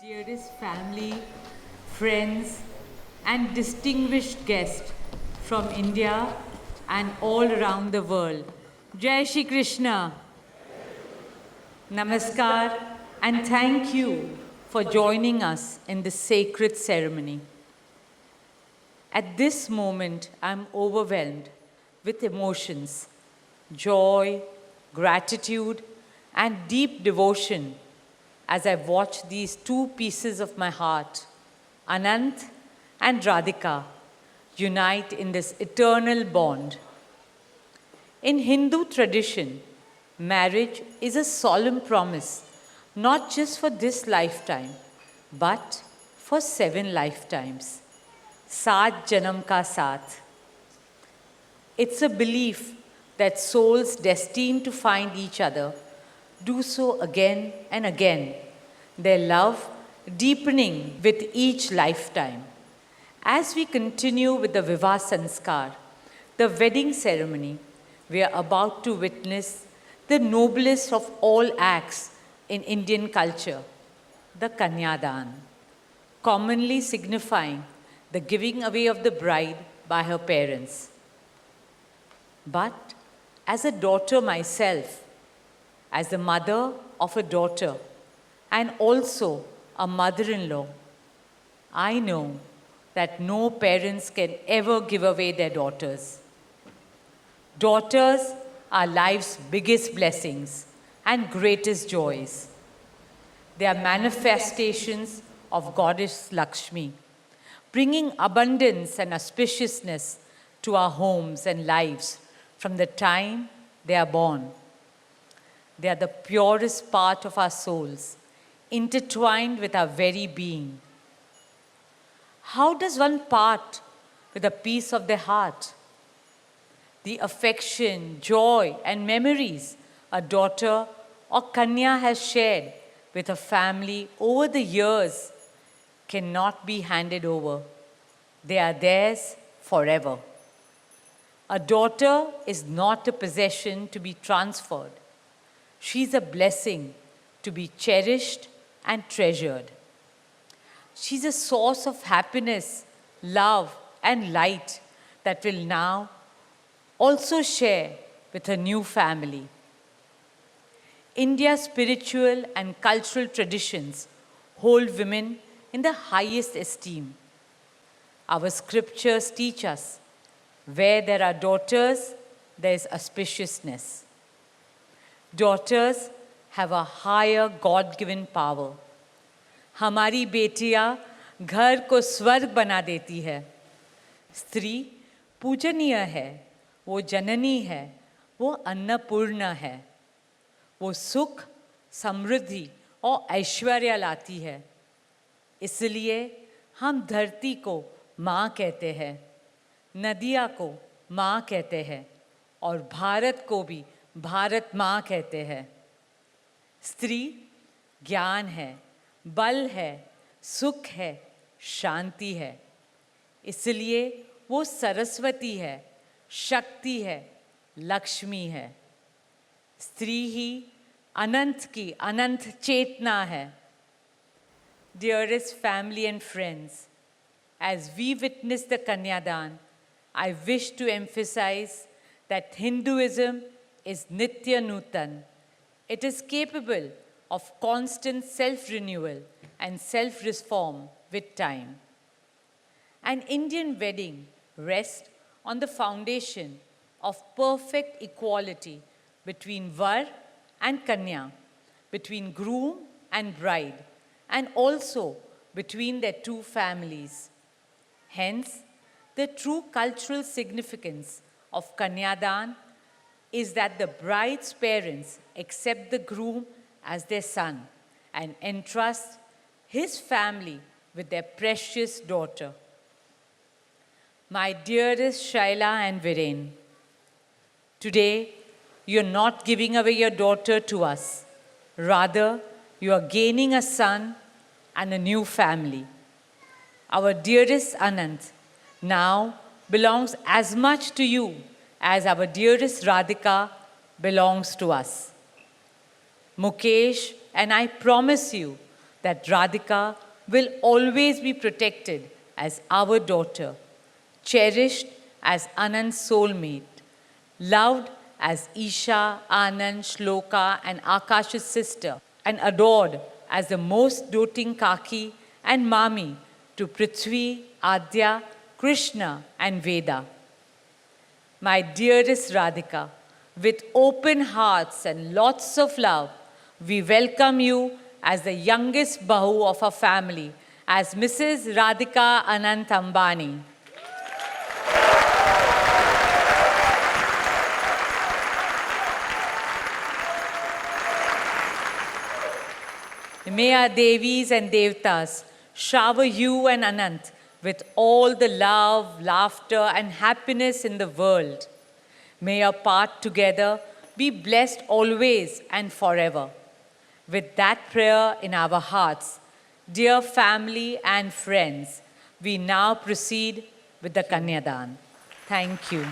Dearest family, friends, and distinguished guests from India and all around the world. Jai Shri Krishna, Namaskar, and thank you for joining us in this sacred ceremony. At this moment, I'm overwhelmed with emotions, joy, gratitude, and deep devotion as I watch these two pieces of my heart, Anant and Radhika, unite in this eternal bond. In Hindu tradition, marriage is a solemn promise, not just for this lifetime, but for 7 lifetimes. Saat Janam Ka Saath. It's a belief that souls destined to find each other do so again and again, their love deepening with each lifetime. As we continue with the Vivah Sanskar, the wedding ceremony, we are about to witness the noblest of all acts in Indian culture, the Kanyadan, commonly signifying the giving away of the bride by her parents. But as a daughter myself, as the mother of a daughter and also a mother-in-law, I know that no parents can ever give away their daughters. Daughters are life's biggest blessings and greatest joys. They are manifestations of Goddess Lakshmi, bringing abundance and auspiciousness to our homes and lives from the time they are born. They are the purest part of our souls, intertwined with our very being. How does one part with a piece of their heart? The affection, joy, and memories a daughter or Kanya has shared with her family over the years cannot be handed over. They are theirs forever. A daughter is not a possession to be transferred. She is a blessing to be cherished and treasured. She's a source of happiness, love, and light that will now also share with her new family. India's spiritual and cultural traditions hold women in the highest esteem. Our scriptures teach us where there are daughters, there is auspiciousness. Daughters have a higher God-given power. हमारी बेटियां घर को स्वर्ग बना देती है. स्त्री पूजनीय है, वो जननी है, वो अन्नपूर्णा है. वो सुख, समृद्धि और ऐश्वर्य लाती है. इसलिए हम धरती को माँ कहते हैं, नदियाँ को माँ कहते हैं और भारत को भी भारत माँ कहते हैं. स्त्री ज्ञान है, बल है, सुख है, शांति है. इसलिए वो सरस्वती है, शक्ति है, लक्ष्मी है. स्त्री ही अनंत की अनंत चेतना है. Dearest family and friends, as we witness the Kanyadan, I wish to emphasize that Hinduism is Nitya Nutan. It is capable of constant self-renewal and self-reform with time. An Indian wedding rests on the foundation of perfect equality between Var and Kanya, between groom and bride, and also between their two families. Hence, the true cultural significance of Kanyadan is that the bride's parents accept the groom as their son and entrust his family with their precious daughter. My dearest Shaila and Viren, today you're not giving away your daughter to us. Rather, you are gaining a son and a new family. Our dearest Anant now belongs as much to you as our dearest Radhika belongs to us. Mukesh and I promise you that Radhika will always be protected as our daughter, cherished as Anand's soulmate, loved as Isha, Anand, Shloka, and Akash's sister, and adored as the most doting Kaki and Mami to Prithvi, Adya, Krishna, and Veda. My dearest Radhika, with open hearts and lots of love, we welcome you as the youngest Bahu of our family, as Mrs. Radhika Anant Ambani. May our Devis and Devtas shower you and Anant with all the love, laughter, and happiness in the world. May your path together be blessed always and forever. With that prayer in our hearts, dear family and friends, we now proceed with the Kanyadan. Thank you.